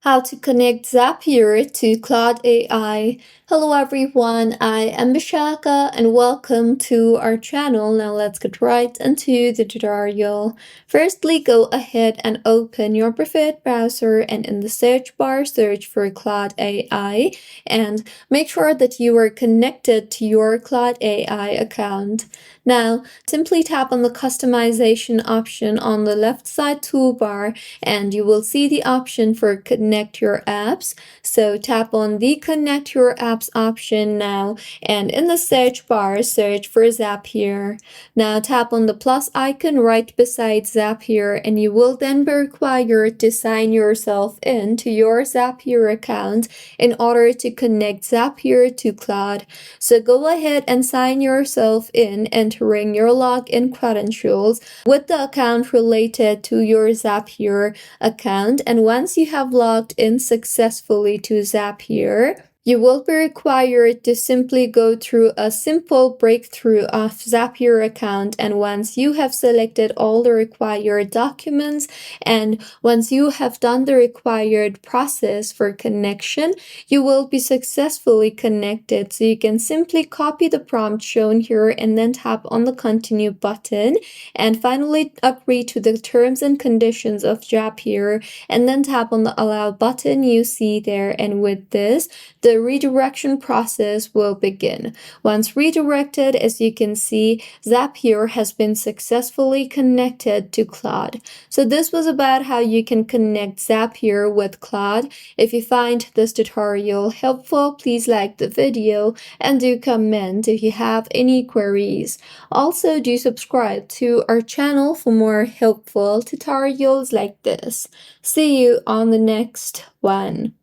How to connect Zapier to Claude AI. Hello everyone, I am Bishaka and welcome to our channel. Now let's get right into the tutorial. Firstly, go ahead and open your preferred browser and in the search bar, search for Claude AI and make sure that you are connected to your Claude AI account. Now, simply tap on the customization option on the left side toolbar and you will see the option for connect your apps. So tap on the connect your apps option now and in the search bar search for Zapier. Now tap on the plus icon right beside Zapier and you will then be required to sign yourself in to your Zapier account in order to connect Zapier to Claude. So go ahead and sign yourself in, entering your login credentials with the account related to your Zapier account. And once you have logged in successfully to Zapier, you will be required to simply go through a simple breakthrough of Zapier account. And once you have selected all the required documents and once you have done the required process for connection, you will be successfully connected. So you can simply copy the prompt shown here and then tap on the continue button and finally agree to the terms and conditions of Zapier and then tap on the allow button you see there. And with this, the redirection process will begin. Once redirected, as you can see, Zapier has been successfully connected to Claude. So this was about how you can connect Zapier with Claude. If you find this tutorial helpful, please like the video and do comment if you have any queries. Also, do subscribe to our channel for more helpful tutorials like this. See you on the next one.